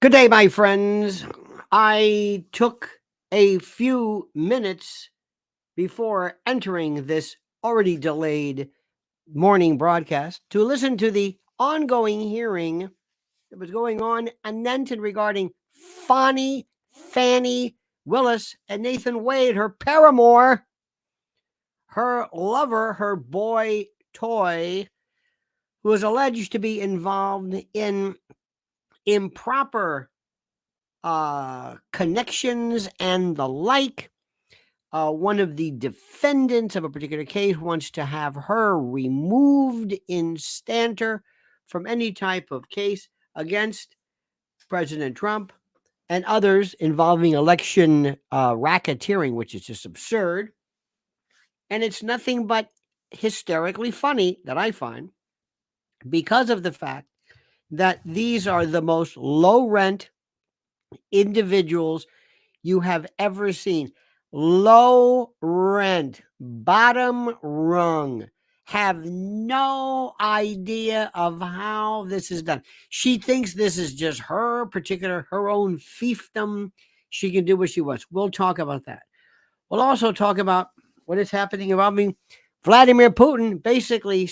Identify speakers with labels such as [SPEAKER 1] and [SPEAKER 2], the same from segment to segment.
[SPEAKER 1] Good day, my friends. I took a few minutes before entering this already delayed morning broadcast to listen to the ongoing hearing that was going on in Nenton regarding Fanny Willis and Nathan Wade, her paramour, her lover, her boy toy, who is alleged to be involved in improper connections and the like. One of the defendants of a particular case wants to have her removed instanter from any type of case against President Trump and others involving election racketeering, which is just absurd. And it's nothing but hysterically funny that I find because of the fact that these are the most low rent individuals you have ever seen. Low rent, bottom rung, have no idea of how this is done. She thinks this is just her own fiefdom. She can do what she wants. We'll talk about that. We'll also talk about what is happening involving Vladimir Putin, basically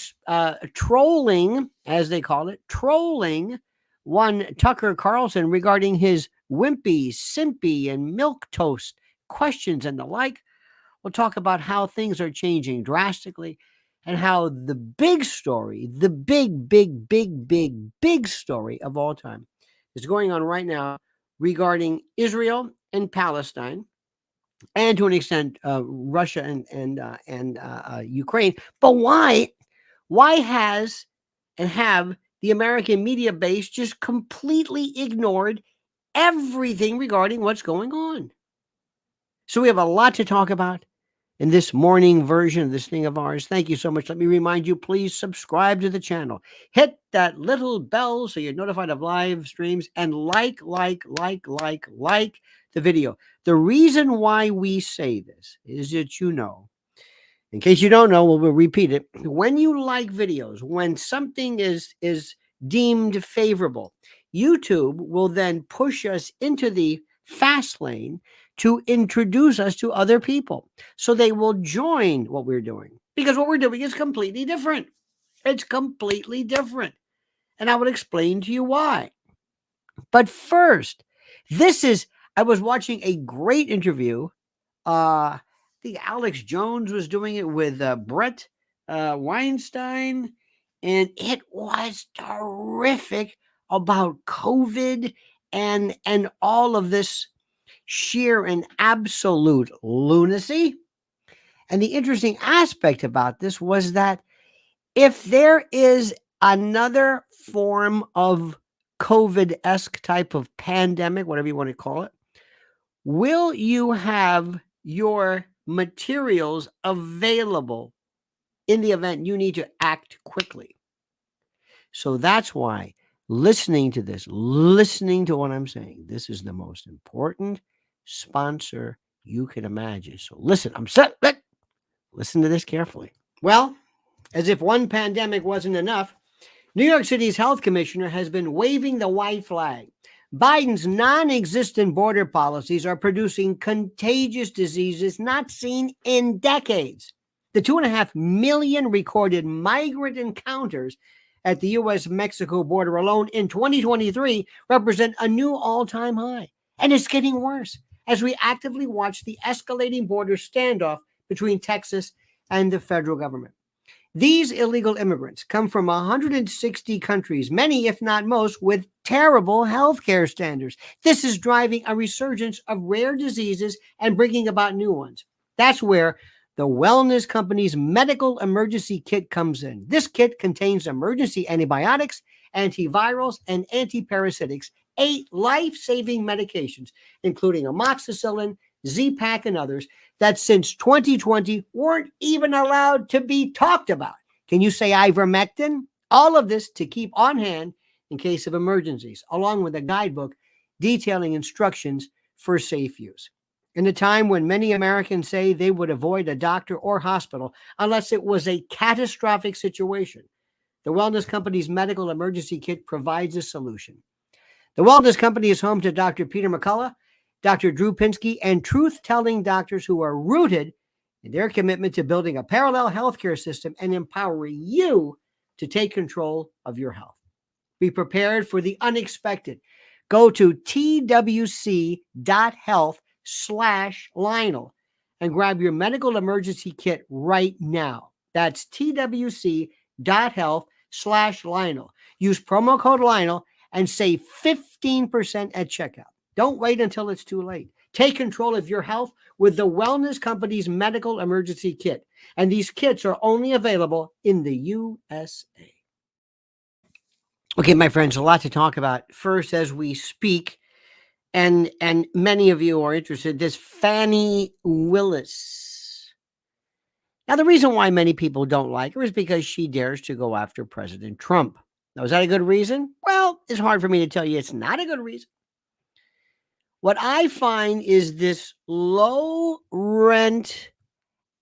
[SPEAKER 1] trolling, as they call it, trolling one Tucker Carlson regarding his wimpy, simpy, and milquetoast questions and the like. We'll talk about how things are changing drastically and how the big story, the big story of all time is going on right now regarding Israel and Palestine, and to an extent, Russia and Ukraine. But why has and have the American media base just completely ignored everything regarding what's going on? So we have a lot to talk about in this morning version of this thing of ours. Thank you so much. Let me remind you, please subscribe to the channel. Hit that little bell so you're notified of live streams, and like the video. The reason why we say this is that in case you don't know, we'll repeat it. When you like videos, when something is deemed favorable, YouTube will then push us into the fast lane to introduce us to other people. So they will join what we're doing, because what we're doing is completely different. It's completely different. And I will explain to you why. But first, I was watching a great interview. I think Alex Jones was doing it with Brett Weinstein, and it was terrific about COVID and all of this sheer and absolute lunacy. And the interesting aspect about this was that if there is another form of COVID-esque type of pandemic, whatever you want to call it, will you have your materials available in the event you need to act quickly? So that's why listening to what I'm saying, this is the most important sponsor you can imagine. So listen, listen to this carefully. Well, as if one pandemic wasn't enough, New York City's health commissioner has been waving the white flag. Biden's non-existent border policies are producing contagious diseases not seen in decades. The 2.5 million recorded migrant encounters at the U.S.-Mexico border alone in 2023 represent a new all-time high. And it's getting worse as we actively watch the escalating border standoff between Texas and the federal government. These illegal immigrants come from 160 countries, many, if not most, with terrible healthcare standards. This is driving a resurgence of rare diseases and bringing about new ones. That's where the wellness company's medical emergency kit comes in. This kit contains emergency antibiotics, antivirals, and antiparasitics, 8 life-saving medications, including amoxicillin, Z-Pak, and others, that since 2020 weren't even allowed to be talked about. Can you say ivermectin? All of this to keep on hand in case of emergencies, along with a guidebook detailing instructions for safe use. In a time when many Americans say they would avoid a doctor or hospital unless it was a catastrophic situation, the wellness company's medical emergency kit provides a solution. The Wellness Company is home to Dr. Peter McCullough, Dr. Drew Pinsky, and truth-telling doctors who are rooted in their commitment to building a parallel healthcare system and empowering you to take control of your health. Be prepared for the unexpected. Go to twc.health/Lionel and grab your medical emergency kit right now. That's twc.health/Lionel. Use promo code Lionel and save 15% at checkout. Don't wait until it's too late. Take control of your health with the Wellness Company's medical emergency kit. And these kits are only available in the USA. Okay, my friends, a lot to talk about. First, as we speak, and many of you are interested, this Fanny Willis. Now, the reason why many people don't like her is because she dares to go after President Trump. Now, is that a good reason? Well, it's hard for me to tell you it's not a good reason. What I find is this low rent,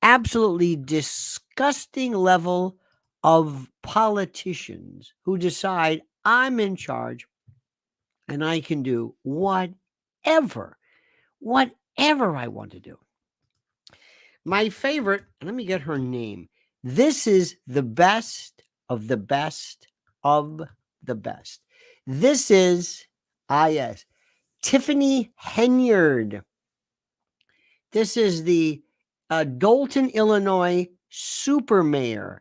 [SPEAKER 1] absolutely disgusting level of politicians who decide I'm in charge and I can do whatever I want to do. My favorite, and let me get her name. This is the best of the best of the best. This is, yes, Tiffany Henyard. This is the Dolton, Illinois super mayor.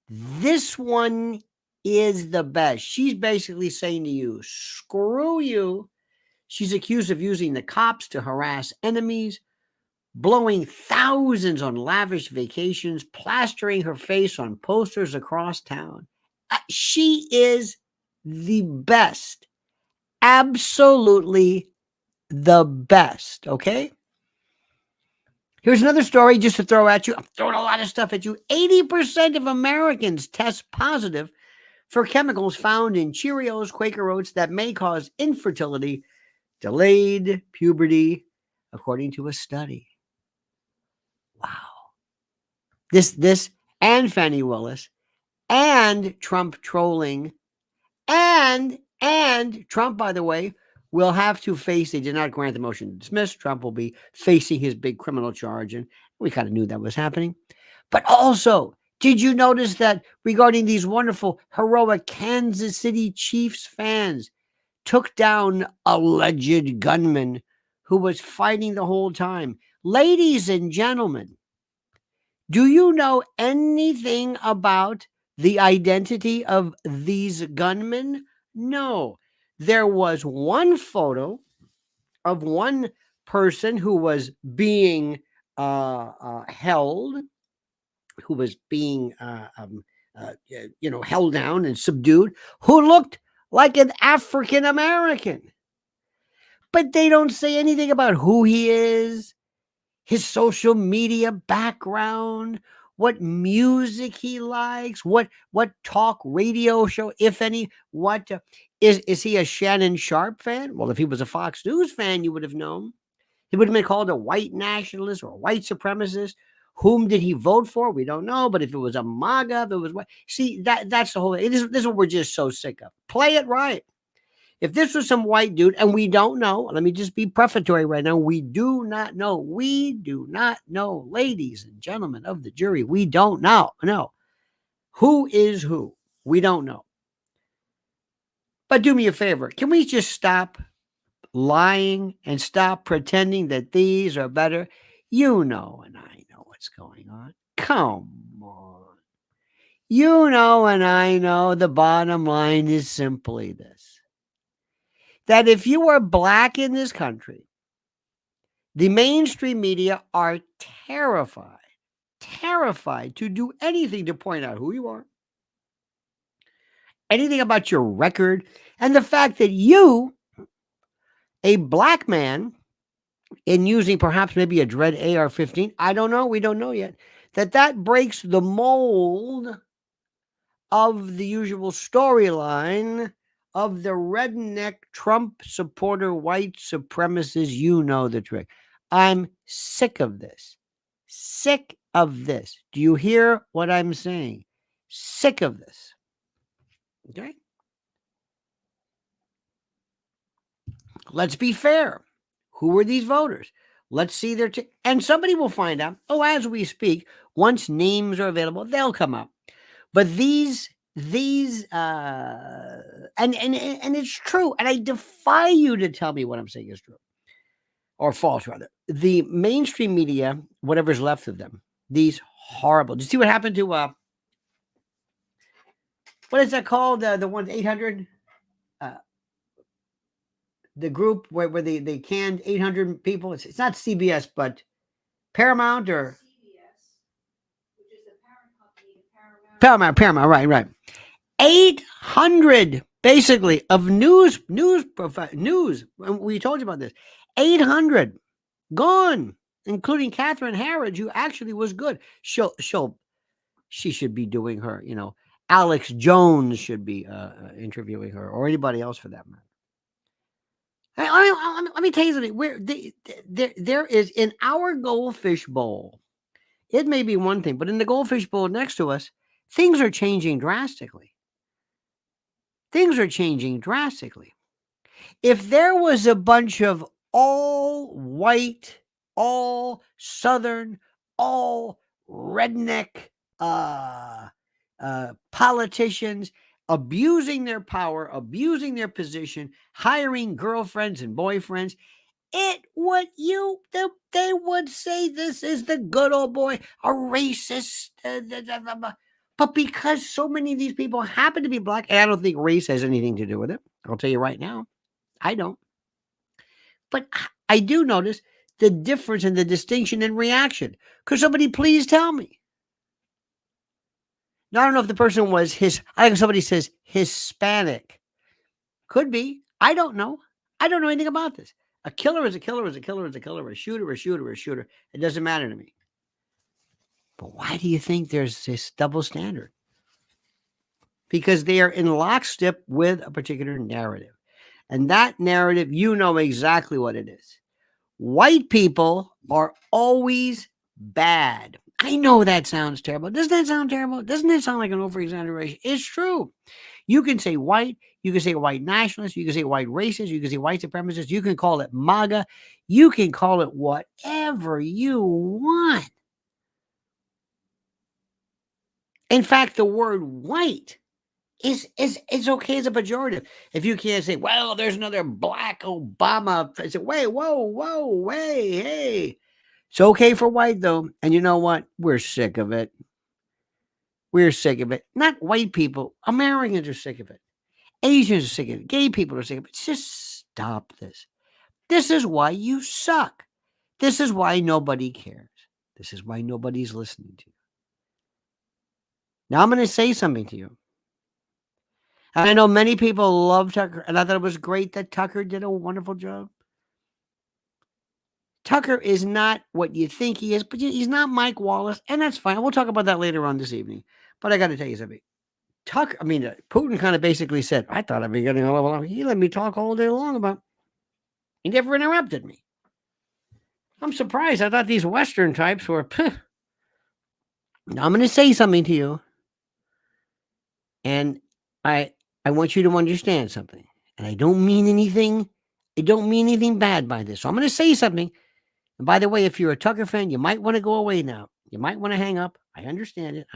[SPEAKER 1] This one is the best. She's basically saying to you, screw you. She's accused of using the cops to harass enemies, blowing thousands on lavish vacations, plastering her face on posters across town. She is the best. Absolutely the best, okay? Here's another story just to throw at you. I'm throwing a lot of stuff at you. 80% of Americans test positive for chemicals found in Cheerios, Quaker Oats that may cause infertility, delayed puberty, according to a study. Wow. This and Fanny Willis and Trump trolling and Trump, by the way, will have to face, they did not grant the motion to dismiss. Trump will be facing his big criminal charge, and we kind of knew that was happening. But also, did you notice that regarding these wonderful, heroic Kansas City Chiefs fans took down alleged gunman who was fighting the whole time? Ladies and gentlemen, do you know anything about the identity of these gunmen? No. There was one photo of one person who was being held, who was being held down and subdued, who looked like an African American. But they don't say anything about who he is, his social media background, what music he likes, what talk radio show, if any, what is he a Shannon Sharp fan? Well, if he was a Fox News fan, you would have known. He would have been called a white nationalist or a white supremacist. Whom did he vote for? We don't know. But if it was a MAGA, if it was what? See, that's the whole thing. This is what we're just so sick of. Play it right. If this was some white dude, and we don't know, let me just be prefatory right now. We do not know. We do not know, ladies and gentlemen of the jury. We don't know. No. Who is who? We don't know. But do me a favor. Can we just stop lying and stop pretending that these are better? You know, and I know what's going on. Come on. You know, and I know the bottom line is simply this. That if you are black in this country, the mainstream media are terrified to do anything to point out who you are, anything about your record, and the fact that you, a black man, in using perhaps maybe a Dread AR-15, I don't know, we don't know yet, that breaks the mold of the usual storyline of the redneck Trump supporter, white supremacist. You know the trick. I'm sick of this. Sick of this. Do you hear what I'm saying? Sick of this. Okay? Let's be fair. Who are these voters? Let's see their and somebody will find out. Oh, as we speak, once names are available, they'll come up. But these and it's true, and I defy you to tell me what I'm saying is true or false, rather. The mainstream media, whatever's left of them, these horrible. Did you see what happened to what is that called? The one 800, the group where they canned 800 people. It's not CBS, but Paramount or
[SPEAKER 2] CBS, which is the parent company of
[SPEAKER 1] Paramount. Right. 800 basically of news. We told you about this. 800 gone, including Catherine Harrods, who actually was good. She should be doing her. Alex Jones should be interviewing her, or anybody else for that matter. Let me tell you something. There is in our goldfish bowl. It may be one thing, but in the goldfish bowl next to us, things are changing drastically. If there was a bunch of all white, all Southern, all redneck politicians abusing their power, abusing their position, hiring girlfriends and boyfriends, they would say this is the good old boy, a racist. But because so many of these people happen to be black, and I don't think race has anything to do with it. I'll tell you right now, I don't. But I do notice the difference and the distinction in reaction. Could somebody please tell me? Now, I don't know if the person was I think somebody says Hispanic. Could be. I don't know. I don't know anything about this. A killer is a killer is a killer is a killer. A shooter is a shooter is a shooter. It doesn't matter to me. But why do you think there's this double standard? Because they are in lockstep with a particular narrative. And that narrative, you know exactly what it is. White people are always bad. I know that sounds terrible. Doesn't that sound terrible? Doesn't it sound like an over-exaggeration? It's true. You can say white. You can say white nationalist. You can say white racist. You can say white supremacist. You can call it MAGA. You can call it whatever you want. In fact, the word white is okay as a pejorative. If you can't say, well, there's another black Obama. I say, whoa, hey. It's okay for white, though. And you know what? We're sick of it. Not white people. Americans are sick of it. Asians are sick of it. Gay people are sick of it. Just stop this. This is why you suck. This is why nobody cares. This is why nobody's listening to you. Now I'm going to say something to you. And I know many people love Tucker, and I thought it was great that Tucker did a wonderful job. Tucker is not what you think he is, but he's not Mike Wallace, and that's fine. We'll talk about that later on this evening. But I got to tell you something. Putin kind of basically said, I thought I'd be getting a level. He let me talk all day long about. He never interrupted me. I'm surprised. I thought these Western types were. Now I'm going to say something to you, and I want you to understand something. And I don't mean anything bad by this. So I'm going to say something. And by the way, if you're a Tucker fan, you might want to go away now. You might want to hang up. I understand it.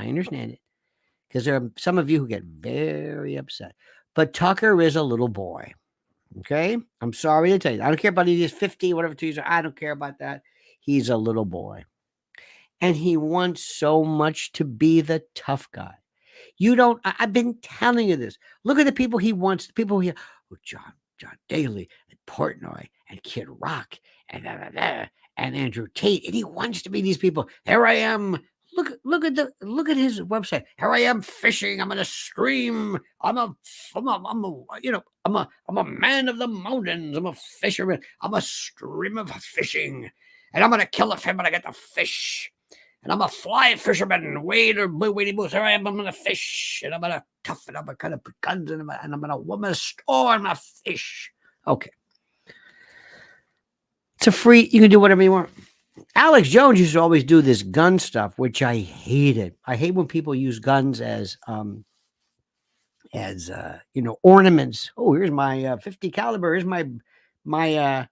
[SPEAKER 1] Because there are some of you who get very upset. But Tucker is a little boy. Okay? I'm sorry to tell you. I don't care about he's 50, whatever 2 years. I don't care about that. He's a little boy. And he wants so much to be the tough guy. I've been telling you this. Look at the people he wants. The people he, John Daly, and Portnoy, and Kid Rock, and Andrew Tate. And he wants to be these people. Here I am. Look at his website. Here I am fishing. I'm in a stream. I'm a man of the mountains. I'm a fisherman. I'm a stream of fishing, and I'm gonna kill a fish when I get the fish. And I'm a fly fisherman. Wade or blue wadey boots. Here I am. I'm gonna fish, and I'm gonna toughen up. I kind of put guns in them, and I'm gonna store my fish. Okay, it's a free. You can do whatever you want. Alex Jones used to always do this gun stuff, which I hated. I hate when people use guns as ornaments. Oh, here's my 50 caliber. Here's my my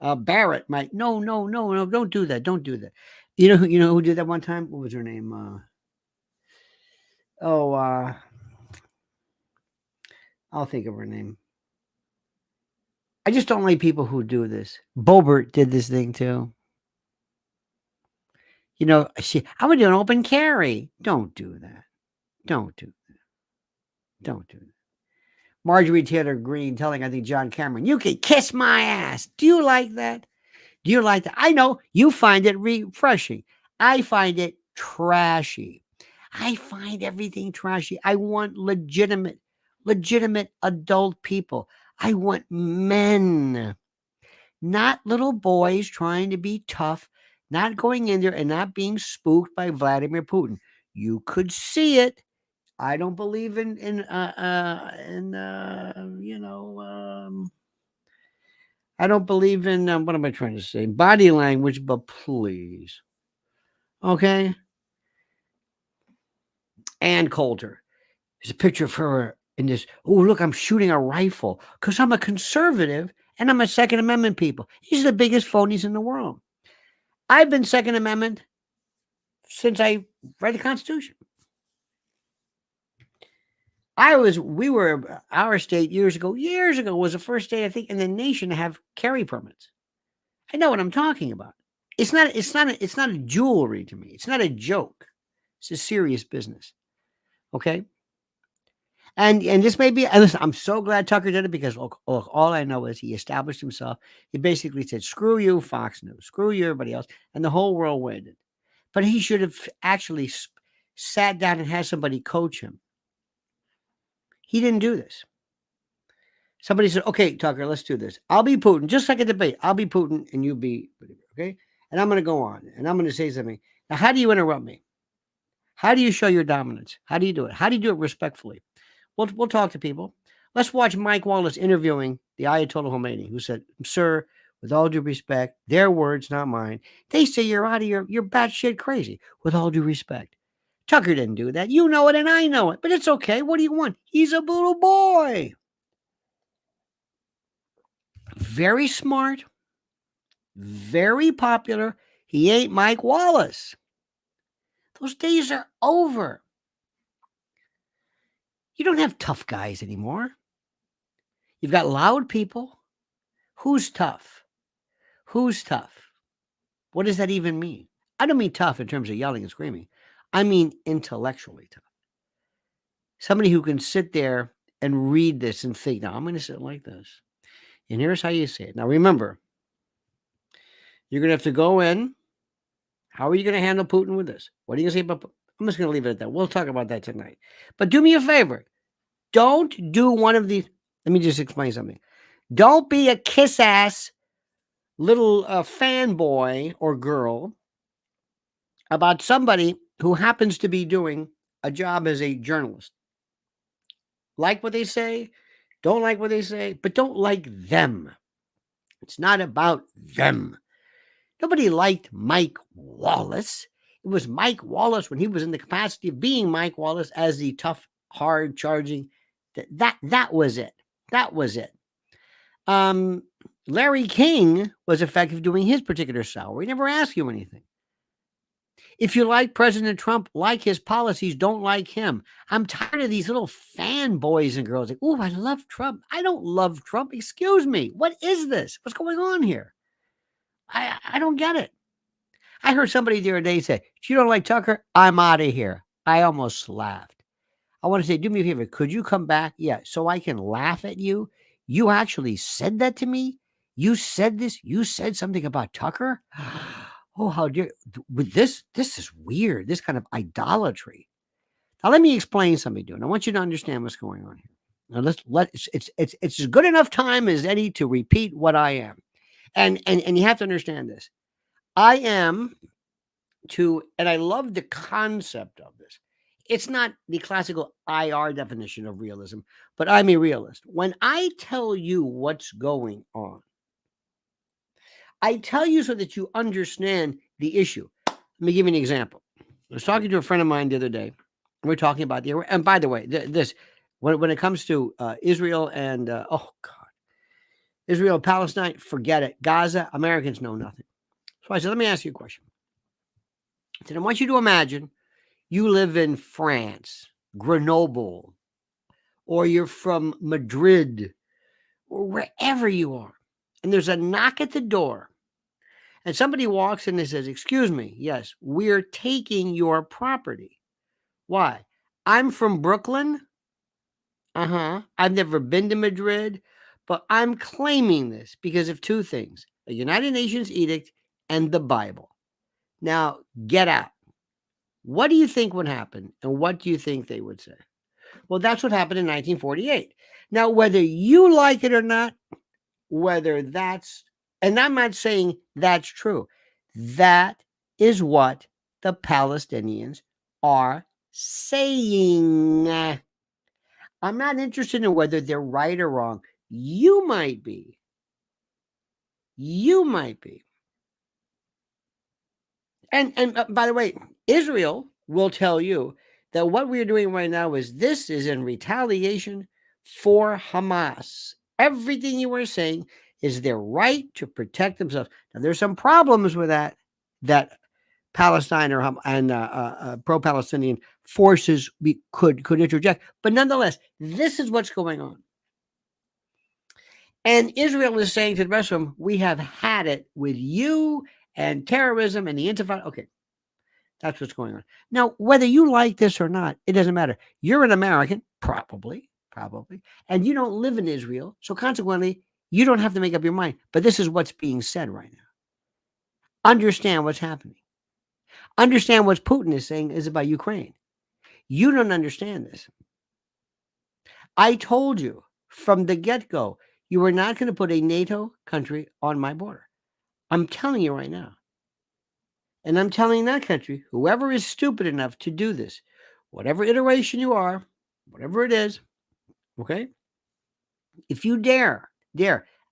[SPEAKER 1] Barrett might. No, no, no, no, don't do that. Don't do that. You know who did that one time? What was her name? Oh, I'll think of her name. I just don't like people who do this. Bobert did this thing too. I would do an open carry. Don't do that. Don't do that. Don't do that. Margerie Green telling, I think, John Cameron, you can kiss my ass. Do you like that? Do you like that? I know you find it refreshing. I find it trashy. I find everything trashy. I want legitimate adult people. I want men, not little boys trying to be tough, not going in there and not being spooked by Vladimir Putin. You could see it. I don't believe I don't believe in what am I trying to say? Body language, but please, okay. Ann Coulter. There's a picture of her in this. Oh, look, I'm shooting a rifle because I'm a conservative and I'm a Second Amendment people. These are the biggest phonies in the world. I've been Second Amendment since I read the Constitution. Our state years ago was the first state, I think, in the nation to have carry permits. I know what I'm talking about. It's not a jewelry to me. It's not a joke. It's a serious business. Okay. And this may be, and listen, I'm so glad Tucker did it because look, all I know is he established himself. He basically said, screw you, Fox News, screw you, everybody else. And the whole world waited. But he should have actually sat down and had somebody coach him. He didn't do this. Somebody said, okay, Tucker, let's do this. I'll be Putin, just like a debate. I'll be Putin and you be, okay? And I'm going to go on and I'm going to say something. Now, how do you interrupt me? How do you show your dominance? How do you do it? How do you do it respectfully? We'll talk to people. Let's watch Mike Wallace interviewing the Ayatollah Khomeini, who said, sir, with all due respect, their words, not mine. They say you're out of you're batshit crazy. With all due respect. Tucker didn't do that. You know it and I know it, but it's okay. What do you want? He's a little boy. Very smart, very popular. He ain't Mike Wallace. Those days are over. You don't have tough guys anymore. You've got loud people. Who's tough? Who's tough? What does that even mean? I don't mean tough in terms of yelling and screaming. I mean intellectually tough. Somebody who can sit there and read this and think, now I'm going to sit like this. And here's how you say it. Now, remember, you're going to have to go in. How are you going to handle Putin with this? What are you going to say about Putin? I'm just going to leave it at that. We'll talk about that tonight. But do me a favor. Don't do one of these. Let me just explain something. Don't be a kiss-ass little fanboy or girl about somebody who happens to be doing a job as a journalist. Like what they say, don't like what they say, but don't like them. It's not about them. Nobody liked Mike Wallace. It was Mike Wallace when he was in the capacity of being Mike Wallace as the tough, hard charging. That was it. That was it. Larry King was effective doing his particular style. We never asked you anything. If you like President Trump, like his policies, don't like him. I'm tired of these little fanboys and girls like, oh, I love Trump. I don't love Trump. Excuse me. What is this? What's going on here? I don't get it. I heard somebody the other day say, if you don't like Tucker, I'm out of here. I almost laughed. I want to say, do me a favor. Could you come back? Yeah, so I can laugh at you. You actually said that to me? You said this? You said something about Tucker? Oh, how dare with this is weird. This kind of idolatry. Now let me explain something to you. And I want you to understand what's going on here. Now it's as good enough time as any to repeat what I am. And you have to understand this. I am and I love the concept of this. It's not the classical IR definition of realism, but I'm a realist. When I tell you what's going on, I tell you so that you understand the issue. Let me give you an example. I was talking to a friend of mine the other day, and we're talking about and by the way, this when it comes to Israel and oh God, Israel, Palestine, forget it. Gaza, Americans know nothing. So I said, let me ask you a question. I said, I want you to imagine you live in France, Grenoble, or you're from Madrid, or wherever you are, and there's a knock at the door, and somebody walks in and says, excuse me, yes, we're taking your property. Why? I'm from Brooklyn. I've never been to Madrid, but I'm claiming this because of two things: a United Nations edict and the Bible. Now, get out. What do you think would happen? And what do you think they would say? Well, that's what happened in 1948. Now, whether you like it or not, whether that's, and I'm not saying that's true, that is what the Palestinians are saying. I'm not interested in whether they're right or wrong. You might be. You might be. And by the way, Israel will tell you that what we're doing right now is in retaliation for Hamas. Everything you were saying is their right to protect themselves. Now, there's some problems with that Palestine and pro-Palestinian forces could interject. But nonetheless, this is what's going on. And Israel is saying to the rest of them, we have had it with you and terrorism and the Intifada. Okay, that's what's going on. Now, whether you like this or not, it doesn't matter. You're an American, probably, and you don't live in Israel. So consequently, you don't have to make up your mind. But this is what's being said right now. Understand what's happening. Understand what Putin is saying is about Ukraine. You don't understand this. I told you from the get-go, you were not going to put a NATO country on my border. I'm telling you right now. And I'm telling that country, whoever is stupid enough to do this, whatever iteration you are, whatever it is, okay? If you dare,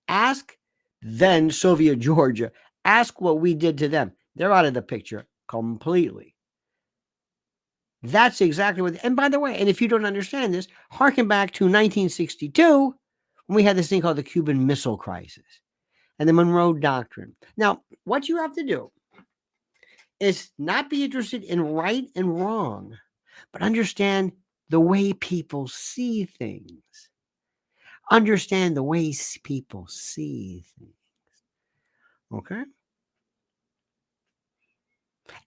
[SPEAKER 1] ask then Soviet Georgia, ask what we did to them. They're out of the picture completely. That's exactly what, and by the way, and if you don't understand this, harken back to 1962, when we had this thing called the Cuban Missile Crisis and the Monroe Doctrine. Now, what you have to do is not be interested in right and wrong, but understand the way people see things. Understand the way people see things. Okay?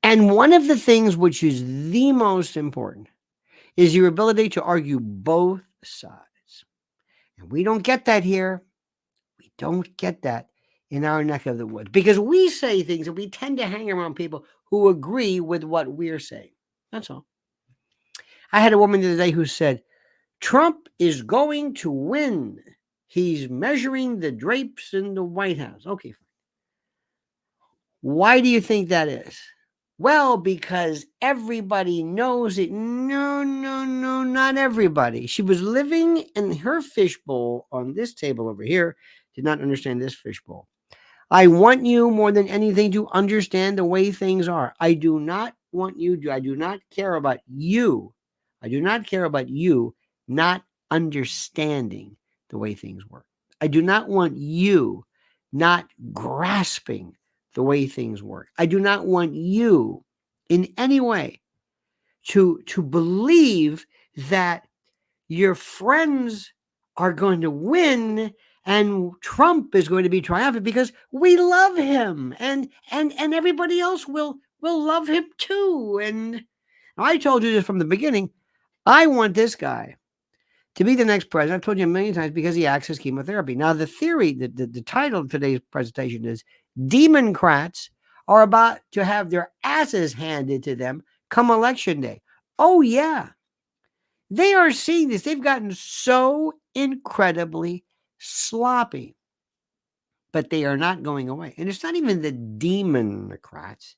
[SPEAKER 1] And one of the things which is the most important is your ability to argue both sides. And we don't get that here. We don't get that in our neck of the woods because we say things and we tend to hang around people who agree with what we're saying. That's all. I had a woman the other day who said, Trump is going to win. He's measuring the drapes in the White House. Okay, fine. Why do you think that is? Well, because everybody knows it. No, not everybody. She was living in her fishbowl on this table over here. Did not understand this fishbowl. I want you more than anything to understand the way things are. I do not want you to. I do not care about you. I do not care about you not understanding the way things work. I do not want you not grasping the way things work. I do not want you in any way to believe that your friends are going to win and Trump is going to be triumphant because we love him and everybody else will love him too. And I told you this from the beginning. I want this guy to be the next president. I've told you a million times because he acts as chemotherapy. Now, the theory, the title of today's presentation is Demoncrats are about to have their asses handed to them come election day. Oh, yeah. They are seeing this. They've gotten so incredibly sloppy, but they are not going away. And it's not even the Demoncrats.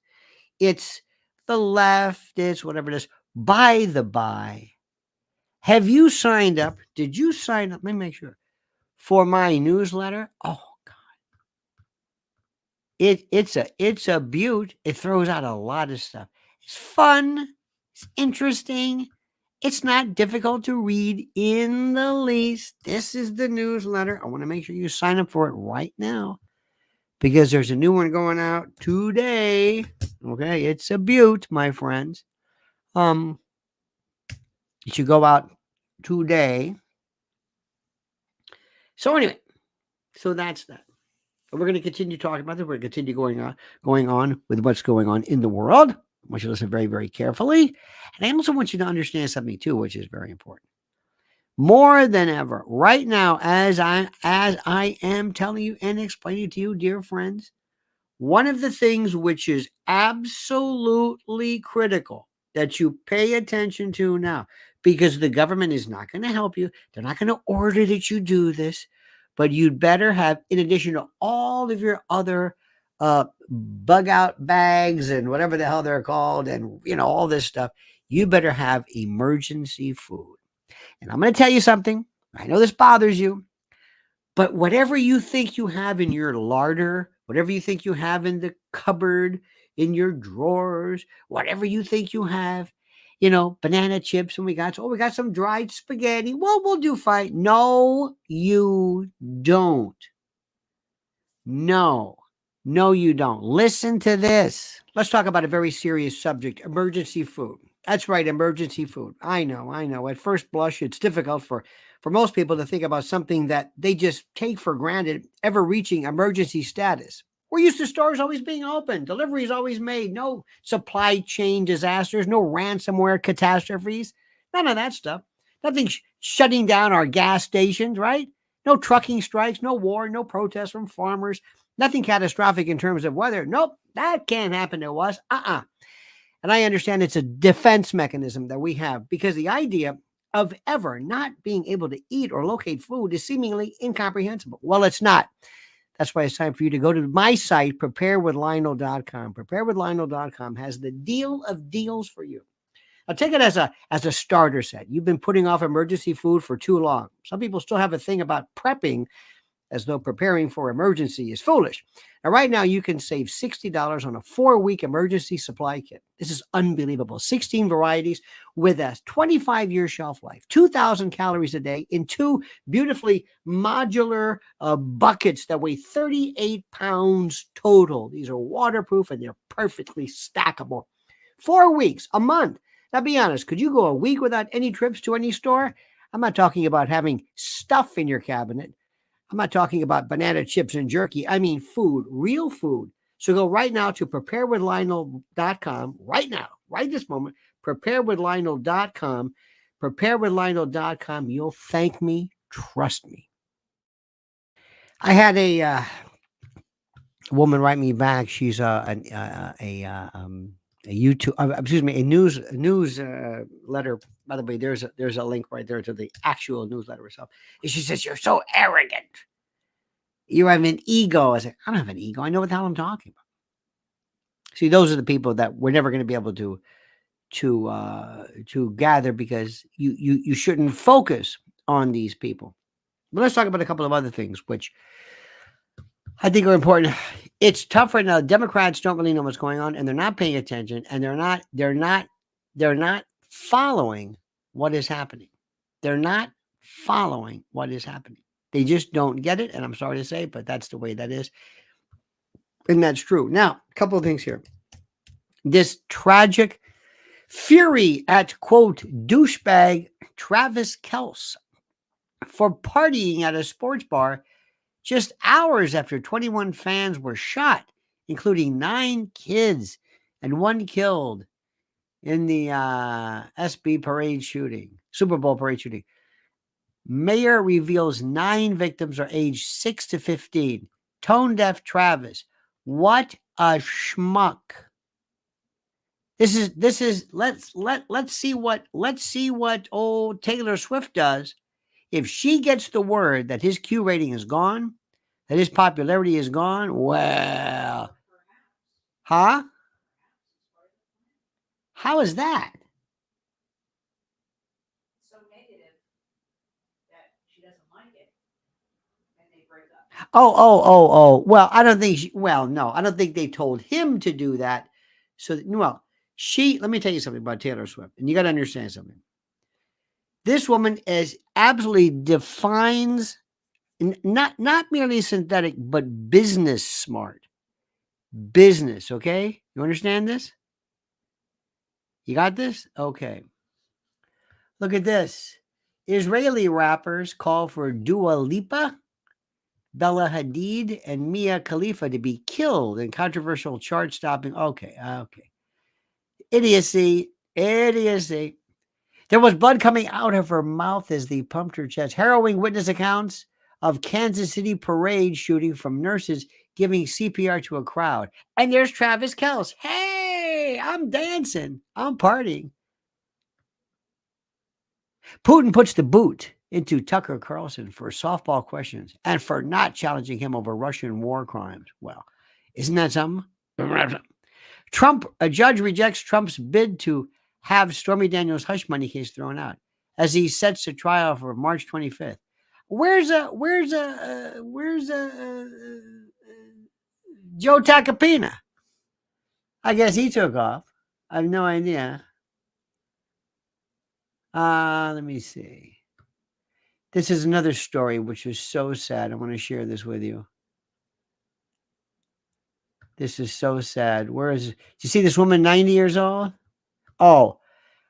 [SPEAKER 1] It's the left, it's whatever it is. By the by, have you signed up? Did you sign up? Let me make sure. For my newsletter? Oh, God. It's a beaut. It throws out a lot of stuff. It's fun. It's interesting. It's not difficult to read in the least. This is the newsletter. I want to make sure you sign up for it right now because there's a new one going out today. Okay, it's a beaut, my friends. It should go out today. So anyway, so that's that. We're going to continue talking about this. We're going to continue going on with what's going on in the world. I want you to listen very, very carefully. And I also want you to understand something too, which is very important. More than ever, right now, as I am telling you and explaining to you, dear friends, one of the things which is absolutely critical that you pay attention to now, because the government is not going to help you. They're not going to order that you do this, but you'd better have, in addition to all of your other bug out bags and whatever the hell they're called, and all this stuff, you better have emergency food. And I'm going to tell you something. I know this bothers you, but whatever you think you have in your larder, whatever you think you have in the cupboard, in your drawers, whatever you think you have, banana chips, and we got some dried spaghetti. Well, we'll do fine. No, you don't. No, you don't. Listen to this. Let's talk about a very serious subject, emergency food. That's right, emergency food. I know. At first blush, it's difficult for most people to think about something that they just take for granted ever reaching emergency status. We're used to stores always being open, deliveries always made, no supply chain disasters, no ransomware catastrophes, none of that stuff. Nothing shutting down our gas stations, right? No trucking strikes, no war, no protests from farmers, nothing catastrophic in terms of weather. Nope, that can't happen to us. And I understand it's a defense mechanism that we have because the idea of ever not being able to eat or locate food is seemingly incomprehensible. Well, it's not. That's why it's time for you to go to my site, preparewithlionel.com. Preparewithlionel.com has the deal of deals for you. Now, take it as a starter set. You've been putting off emergency food for too long. Some people still have a thing about prepping as though preparing for emergency is foolish. Now, right now, you can save $60 on a 4-week emergency supply kit. This is unbelievable. 16 varieties with a 25-year shelf life, 2,000 calories a day in 2 beautifully modular buckets that weigh 38 pounds total. These are waterproof and they're perfectly stackable. 4 weeks, a month. Now, be honest, could you go a week without any trips to any store? I'm not talking about having stuff in your cabinet. I'm not talking about banana chips and jerky. I mean food, real food. So go right now to preparewithlionel.com, right now, right this moment, preparewithlionel.com, preparewithlionel.com. You'll thank me. Trust me. I had a woman write me back. She's a YouTube, a news letter. By the way, there's a link right there to the actual newsletter itself. And she says, "You're so arrogant. You have an ego." I said, "I don't have an ego. I know what the hell I'm talking about." See, those are the people that we're never going to be able to gather because you shouldn't focus on these people. But let's talk about a couple of other things, which I think are important. It's tough right now. Democrats don't really know what's going on, and they're not paying attention, and they're not following what is happening. They're not following what is happening. They just don't get it, and I'm sorry to say, but that's the way that is, and that's true. Now, a couple of things here. This tragic fury at, quote, douchebag Travis Kelce for partying at a sports bar just hours after 21 fans were shot, including 9 kids and 1 killed in the Super Bowl parade shooting. Mayor reveals 9 victims are aged 6 to 15. Tone deaf Travis. What a schmuck. This is let's see what old Taylor Swift does. If she gets the word that his Q rating is gone, that his popularity is gone, well, huh? How is that?
[SPEAKER 2] So negative that she doesn't like it, and they break up.
[SPEAKER 1] Oh. Well, I don't think no, I don't think they told him to do that. So, let me tell you something about Taylor Swift, and you got to understand something. This woman is absolutely defines not merely synthetic, but business smart. Business, okay? You understand this? You got this? Okay. Look at this. Israeli rappers call for Dua Lipa, Bella Hadid, and Mia Khalifa to be killed in controversial chart stopping. Okay. Idiocy. Idiocy. There was blood coming out of her mouth as they pumped her chest. Harrowing witness accounts of Kansas City parade shooting from nurses giving CPR to a crowd. And there's Travis Kelce. Hey, I'm dancing. I'm partying. Putin puts the boot into Tucker Carlson for softball questions and for not challenging him over Russian war crimes. Well, isn't that something? A judge rejects Trump's bid to have Stormy Daniels' hush money case thrown out as he sets the trial for March 25th. Where's Joe Tacopina? I guess he took off. I have no idea. Let me see. This is another story which is so sad. I want to share this with you. This is so sad. Where is it? Do you see this woman, 90 years old? Oh,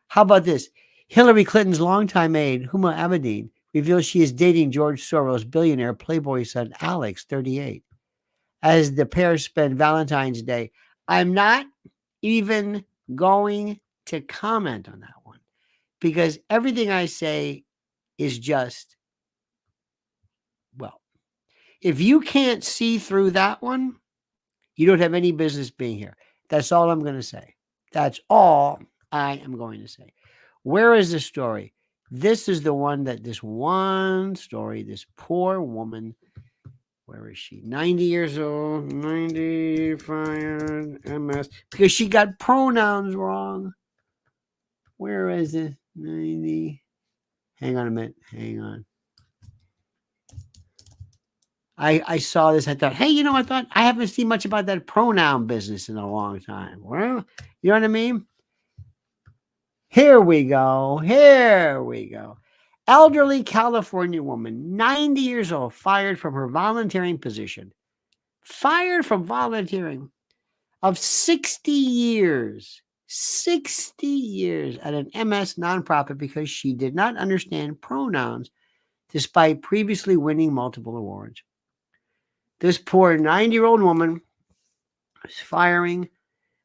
[SPEAKER 1] how about this? Hillary Clinton's longtime aide, Huma Abedin, reveals she is dating George Soros' billionaire Playboy son, Alex, 38, as the pair spend Valentine's Day. I'm not even going to comment on that one because everything I say is just, well, if you can't see through that one, you don't have any business being here. That's all I'm going to say. That's all I am going to say. Where is the story? This is the one this poor woman, where is she? 90 years old, 90, fired, MS, because she got pronouns wrong. Where is it? 90. Hang on a minute. Hang on. I saw this. I thought, hey, I haven't seen much about that pronoun business in a long time. Well, you know what I mean? Here we go. Elderly California woman, 90 years old, fired from her volunteering position. Fired from volunteering of 60 years. 60 years at an MS nonprofit because she did not understand pronouns despite previously winning multiple awards. This poor 90-year-old woman is firing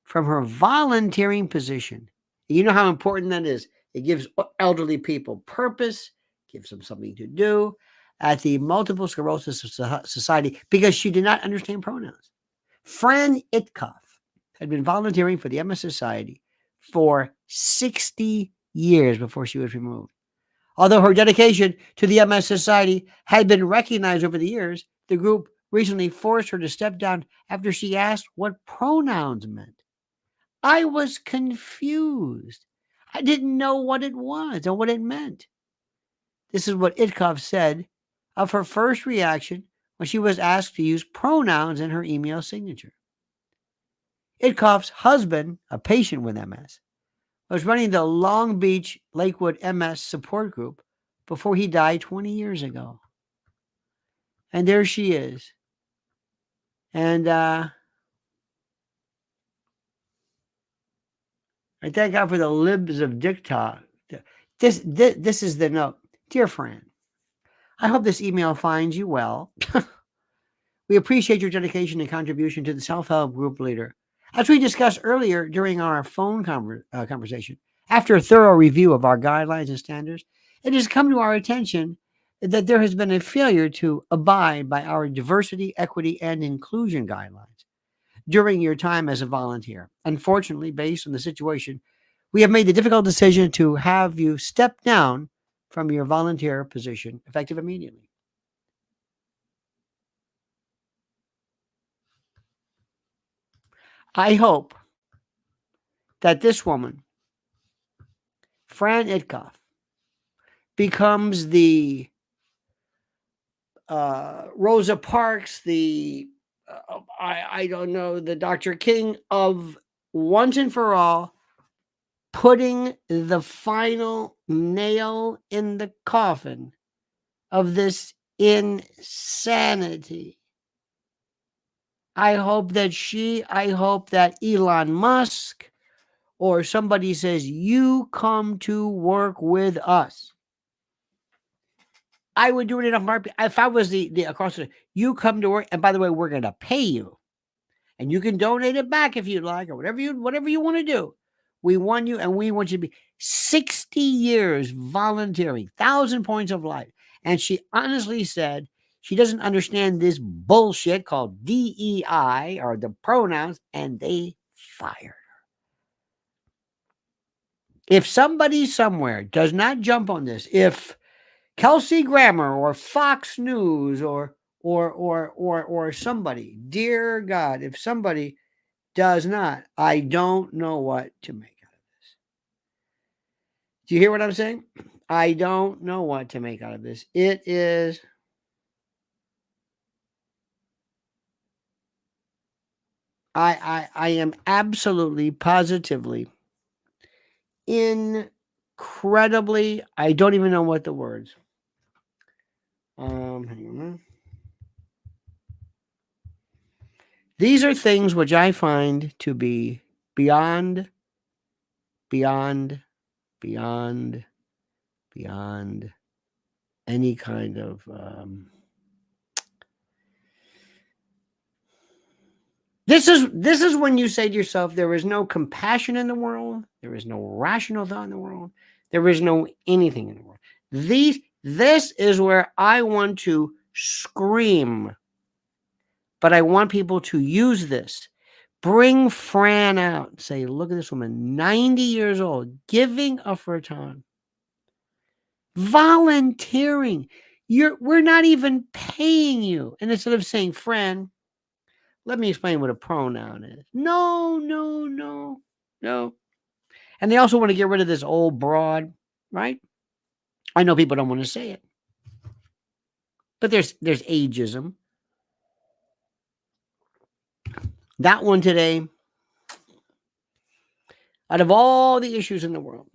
[SPEAKER 1] from her volunteering position. You know how important that is. It gives elderly people purpose, gives them something to do at the Multiple Sclerosis Society because she did not understand pronouns. Fran Itkoff had been volunteering for the MS Society for 60 years before she was removed. Although her dedication to the MS Society had been recognized over the years, the group recently forced her to step down after she asked what pronouns meant. I was confused. I didn't know what it was or what it meant. This is what Itkoff said of her first reaction when she was asked to use pronouns in her email signature. Itkoff's husband, a patient with MS, was running the Long Beach Lakewood MS support group before he died 20 years ago. And there she is. And I thank God for the libs of TikTok. This is the note. Dear friend, I hope this email finds you well. We appreciate your dedication and contribution to the self-help group leader. As we discussed earlier during our phone conversation, after a thorough review of our guidelines and standards, it has come to our attention that there has been a failure to abide by our diversity, equity, and inclusion guidelines during your time as a volunteer. Unfortunately, based on the situation, we have made the difficult decision to have you step down from your volunteer position effective immediately. I hope that this woman, Fran Itkoff, becomes the Rosa Parks, the I don't know, the Dr. King of once and for all putting the final nail in the coffin of this insanity. I hope that Elon Musk or somebody says, you come to work with us. I would do it in a heartbeat. If I was the across the, you come to work, and by the way, we're going to pay you, and you can donate it back if you'd like, or whatever you want to do. We want you, and we want you to be 60 years volunteering, 1,000 points of light. And she honestly said she doesn't understand this bullshit called DEI or the pronouns, and they fired her. If somebody somewhere does not jump on this, if Kelsey Grammer or Fox News or somebody, dear God, if somebody does not, I don't know what to make out of this. Do you hear what I'm saying? I don't know what to make out of this. It is I am absolutely positively incredibly, I don't even know what the words. Hang on. These are things which I find to be beyond any kind of this is when you say to yourself, there is no compassion in the world, there is no rational thought in the world, there is no anything in the world. This is where I want to scream, but I want people to use this. Bring Fran out. Say, look at this woman, 90 years old, giving of her time. Volunteering. We're not even paying you. And instead of saying, Fran, let me explain what a pronoun is. No. And they also want to get rid of this old broad, right? I know people don't want to say it. But there's ageism. That one today, out of all the issues in the world,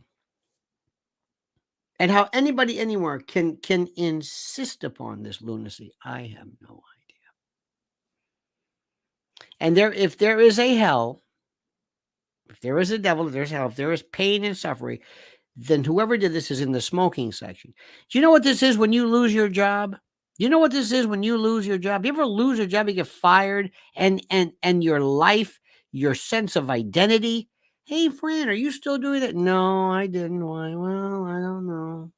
[SPEAKER 1] and how anybody anywhere can insist upon this lunacy, I have no idea. And if there is a hell, if there is a devil, if there's hell, if there is pain and suffering, then whoever did this is in the smoking section. Do you know what this is when you lose your job? You know what this is when you lose your job? You ever lose your job, you get fired, and your life, your sense of identity. Hey, Fran, are you still doing that? No, I didn't. Why? Well, I don't know.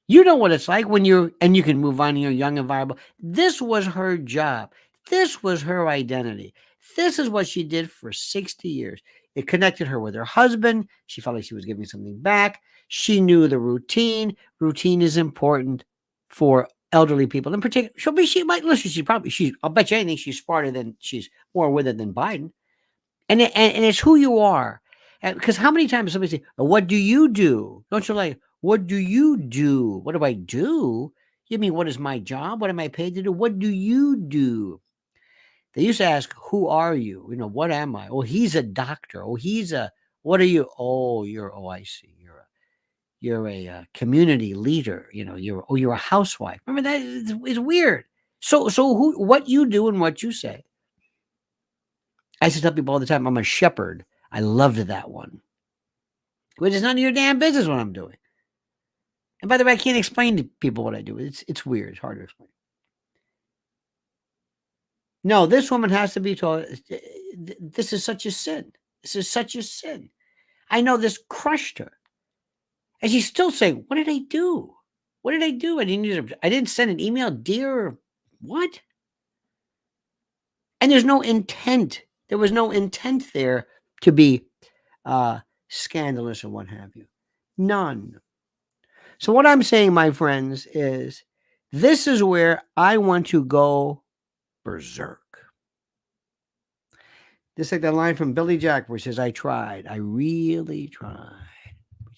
[SPEAKER 1] You know what it's like when you can move on, you're young and viable. This was her job. This was her identity. This is what she did for 60 years. It connected her with her husband. She felt like she was giving something back. She knew the routine. Routine is important for elderly people in particular. I'll bet you anything she's she's more with it than Biden. And it's who you are. Because how many times somebody say, what do you do? Don't you like, what do you do? What do I do? You mean, what is my job? What am I paid to do? What do you do? They used to ask, who are you? What am I? Oh, he's a doctor. Oh, what are you? Oh, I see. You're a community leader. You're a housewife. Remember that? It's weird. So what you do and what you say. I used to tell people all the time, I'm a shepherd. I loved that one. Which is none of your damn business what I'm doing. And by the way, I can't explain to people what I do. It's weird. It's hard to explain. No, this woman has to be told, this is such a sin. This is such a sin. I know this crushed her. And she's still saying, what did I do? What did I do? I didn't send an email, dear, what? And there's no intent. There was no intent there to be scandalous or what have you. None. So what I'm saying, my friends, is this is where I want to go berserk. Just like that line from Billy Jack where he says, I tried. I really tried. But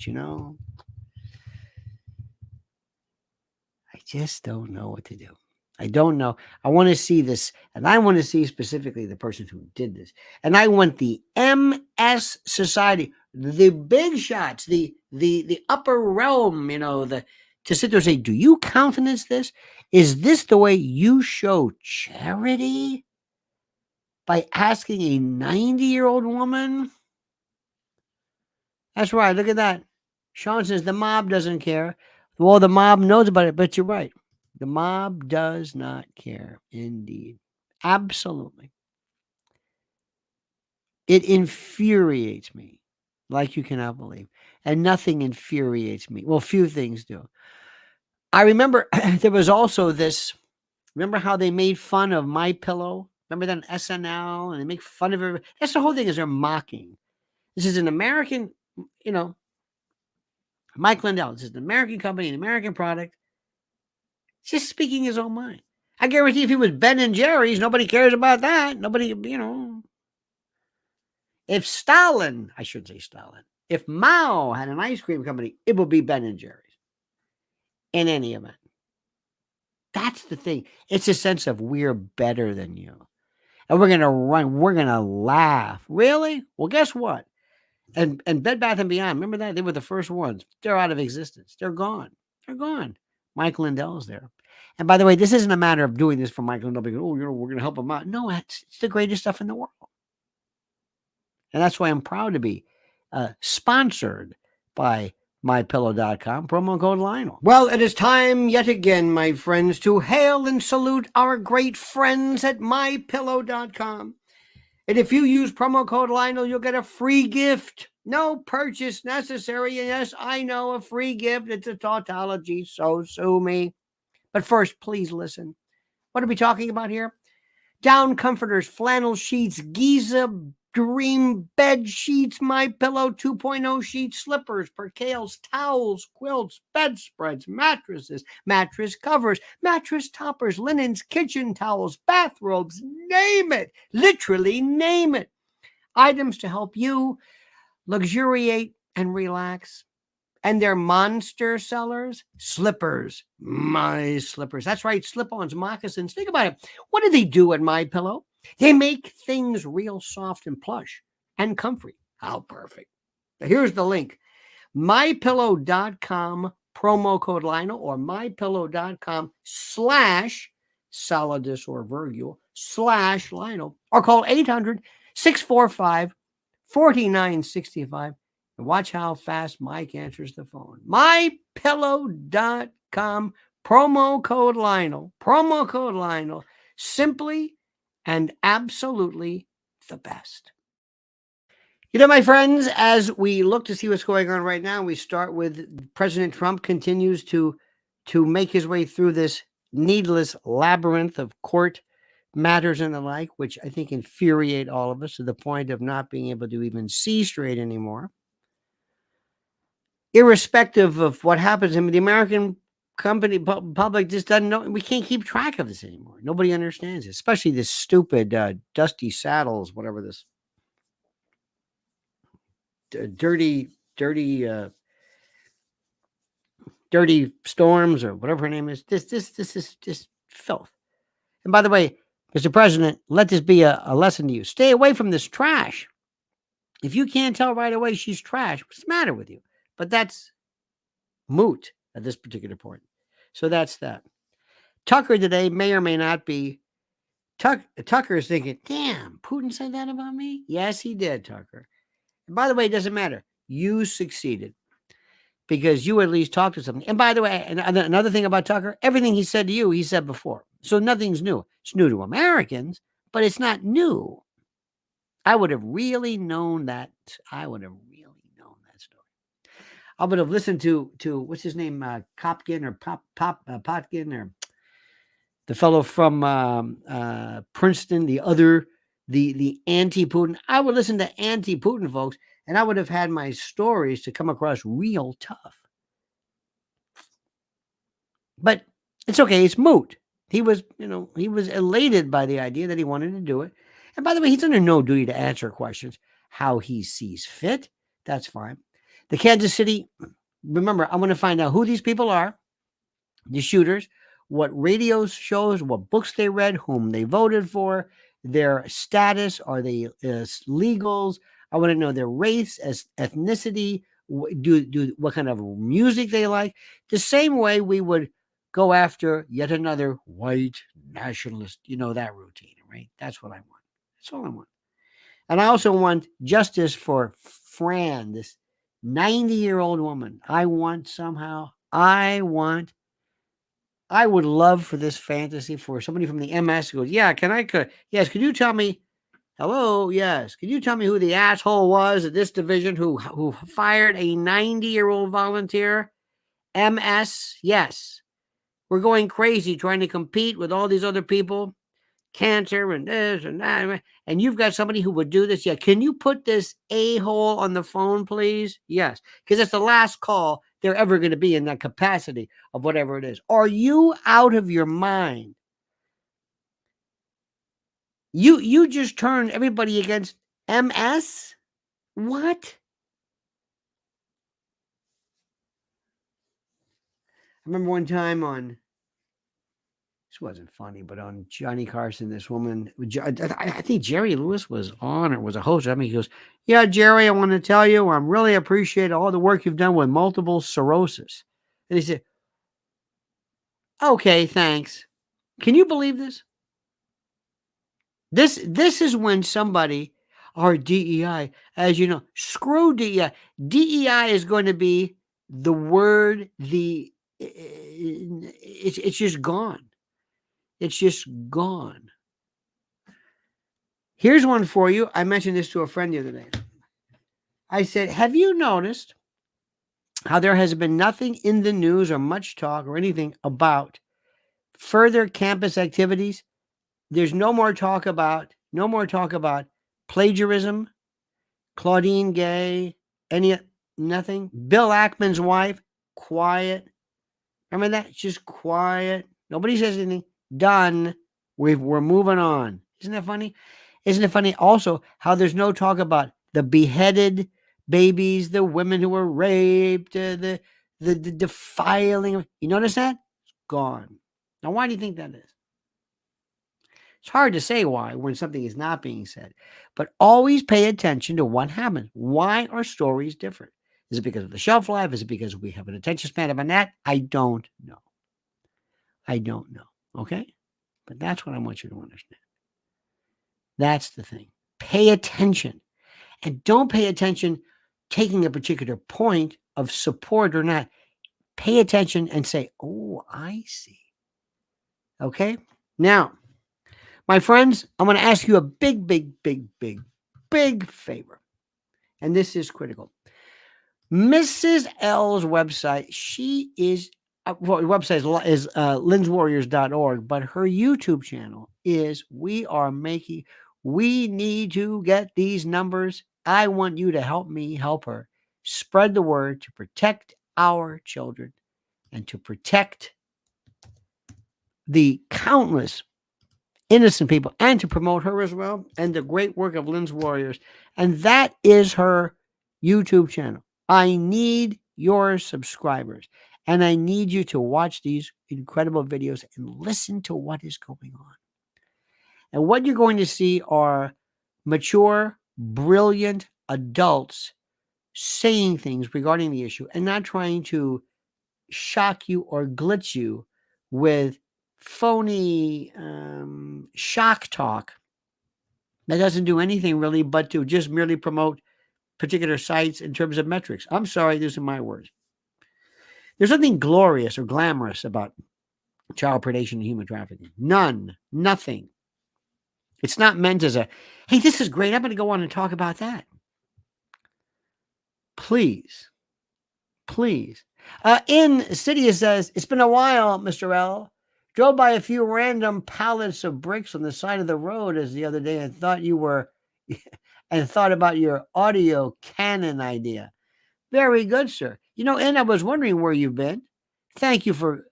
[SPEAKER 1] I just don't know what to do. I don't know. I want to see this, and I want to see specifically the person who did this. And I want the MS Society, the big shots, the upper realm, to sit there and say, do you countenance this? Is this the way you show charity? By asking a 90-year-old woman? That's right. Look at that. Sean says the mob doesn't care. Well, the mob knows about it, but you're right. The mob does not care. Indeed. Absolutely. It infuriates me like you cannot believe. And nothing infuriates me. Well, few things do. I remember there was also this. Remember how they made fun of My Pillow? Remember that on SNL? And they make fun of everybody. That's the whole thing, is they're mocking. This is an American, Mike Lindell. This is an American company, an American product. Just speaking his own mind. I guarantee if he was Ben and Jerry's, nobody cares about that. Nobody, If Stalin, I shouldn't say Stalin, if Mao had an ice cream company, it would be Ben and Jerry's. In any event. That's the thing. It's a sense of we're better than you. And we're going to run. We're going to laugh. Really? Well, guess what? And Bed Bath & Beyond, remember that? They were the first ones. They're out of existence. They're gone. They're gone. Mike Lindell's there. And by the way, this isn't a matter of doing this for Mike Lindell because, we're going to help him out. No, it's the greatest stuff in the world. And that's why I'm proud to be sponsored by MyPillow.com, promo code Lionel. Well, it is time yet again, my friends, to hail and salute our great friends at MyPillow.com. And if you use promo code Lionel, you'll get a free gift. No purchase necessary. And yes, I know, a free gift. It's a tautology, so sue me. But first, please listen. What are we talking about here? Down comforters, flannel sheets, Giza Dream bed sheets, My Pillow 2.0 sheets, slippers, percales, towels, quilts, bedspreads, mattresses, mattress covers, mattress toppers, linens, kitchen towels, bathrobes, name it. Literally name it. Items to help you luxuriate and relax. And they're monster sellers. Slippers, my slippers. That's right, slip-ons, moccasins. Think about it. What do they do at My Pillow? They make things real soft and plush and comfy. How perfect. Now here's the link. MyPillow.com, promo code Lionel, or MyPillow.com /Solidus or Virgil /Lionel, or call 800-645-4965. And watch how fast Mike answers the phone. MyPillow.com, promo code Lionel, simply and absolutely the best. My friends, as we look to see what's going on right now, we start with President Trump continues to make his way through this needless labyrinth of court matters and the like, which I think infuriate all of us to the point of not being able to even see straight anymore. Irrespective of what happens, the American public just doesn't know. We can't keep track of this anymore. Nobody understands it, especially this stupid Dusty Saddles, whatever this dirty Storms or whatever her name is. This is just filth. And by the way, Mr. President, let this be a lesson to you. Stay away from this trash. If you can't tell right away she's trash, what's the matter with you? But that's moot at this particular point. So that's that. Tucker today may or may not be. Tucker is thinking, damn, Putin said that about me? Yes, he did, Tucker. And by the way, it doesn't matter. You succeeded because you at least talked to something. And by the way, another thing about Tucker, everything he said to you, he said before. So nothing's new. It's new to Americans, but it's not new. I would have really known that. I would have really known that story. I would have listened to what's his name, Kopkin or Potkin, or the fellow from Princeton, the anti-Putin. I would listen to anti-Putin folks, and I would have had my stories to come across real tough. But it's okay. It's moot. He was elated by the idea that he wanted to do it. And by the way, he's under no duty to answer questions how he sees fit. That's fine. The Kansas City, remember, I want to find out who these people are, the shooters, what radio shows, what books they read, whom they voted for, their status. Are they legals? I want to know their race, as ethnicity, what kind of music they like. The same way we would go after yet another white nationalist. You know that routine, right? That's what I want. That's all I want. And I also want justice for Fran, this 90-year-old woman. I would love for this fantasy for somebody from the MS who goes, yeah, yes, could you tell me, hello, yes, could you tell me who the asshole was at this division who fired a 90-year-old volunteer? MS, yes. We're going crazy trying to compete with all these other people. Cancer and this and that, and you've got somebody who would do this. Yeah, can you put this a-hole on the phone, please? Yes, because it's the last call they're ever going to be in that capacity of whatever it is. Are you out of your mind? You just turned everybody against MS? What? I remember one time on, this wasn't funny, but on Johnny Carson, this woman, I think Jerry Lewis was on or was a host. I mean, he goes, yeah, Jerry, I want to tell you, I really appreciate all the work you've done with multiple sclerosis. And he said, okay, thanks. Can you believe this? This is when somebody, our DEI, as you know, screw DEI. DEI is going to be the word, it's just gone. It's just gone. Here's one for you. I mentioned this to a friend the other day. I said, have you noticed how there has been nothing in the news or much talk or anything about further campus activities? There's no more talk about plagiarism, Claudine Gay, nothing. Bill Ackman's wife, quiet. Remember that? Just quiet. Nobody says anything. Done. We're moving on. Isn't that funny? Isn't it funny also how there's no talk about the beheaded babies, the women who were raped, the defiling? You notice that? It's gone. Now, why do you think that is? It's hard to say why when something is not being said, but always pay attention to what happens. Why are stories different? Is it because of the shelf life? Is it because we have an attention span of a gnat? I don't know. Okay? But that's what I want you to understand. That's the thing. Pay attention. And don't pay attention taking a particular point of support or not. Pay attention and say, oh, I see. Okay? Now, my friends, I'm going to ask you a big favor. And this is critical. Mrs. L's website, she is, website is linswarriors.org, but her YouTube channel is, we need to get these numbers. I want you to help me help her spread the word to protect our children and to protect the countless innocent people and to promote her as well and the great work of Lynn's Warriors. And that is her YouTube channel. I need your subscribers and I need you to watch these incredible videos and listen to what is going on. And what you're going to see are mature, brilliant adults saying things regarding the issue and not trying to shock you or glitch you with phony shock talk that doesn't do anything really but to just merely promote particular sites in terms of metrics. I'm sorry, these are my words. There's nothing glorious or glamorous about child predation and human trafficking. Nothing. It's not meant as a, hey, this is great, I'm going to go on and talk about that. Please. In Cydia says, it's been a while, Mr. L. Drove by a few random pallets of bricks on the side of the road as the other day and thought you were, and thought about your audio cannon idea. Very good, sir. And I was wondering where you've been. Thank you for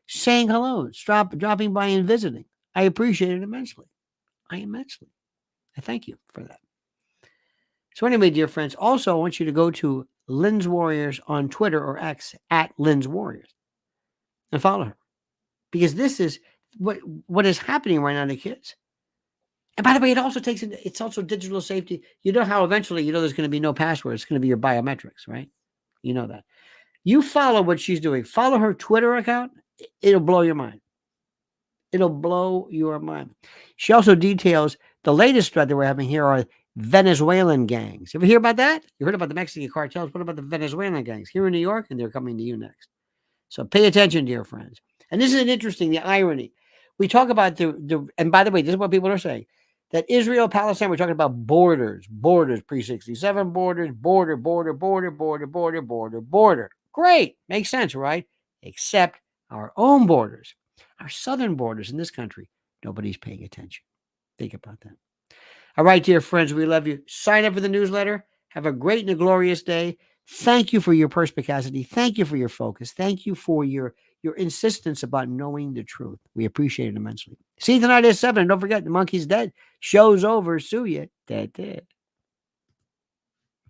[SPEAKER 1] saying hello, dropping by and visiting. I appreciate it immensely. I thank you for that. So anyway, dear friends, also I want you to go to Lynn's Warriors on Twitter or X at Lynn's Warriors and follow her. because this is what is happening right now to kids. And by the way, it's also digital safety. You know how eventually, there's going to be no password. It's going to be your biometrics, right? You know that. You follow what she's doing. Follow her Twitter account. It'll blow your mind. It'll blow your mind. She also details the latest threat that we're having here are Venezuelan gangs. You ever hear about that? You heard about the Mexican cartels. What about the Venezuelan gangs here in New York? And they're coming to you next. So pay attention, dear friends. And this is interesting, the irony. We talk about and by the way, this is what people are saying, that Israel, Palestine, we're talking about borders, pre-67 border. Great. Makes sense, right? Except our own borders, our southern borders in this country, nobody's paying attention. Think about that. All right, dear friends, we love you. Sign up for the newsletter. Have a great and a glorious day. Thank you for your perspicacity. Thank you for your focus. Thank you for your insistence about knowing the truth. We appreciate it immensely. See you tonight at 7. And don't forget, the monkey's dead. Show's over. Sue ya. Dead.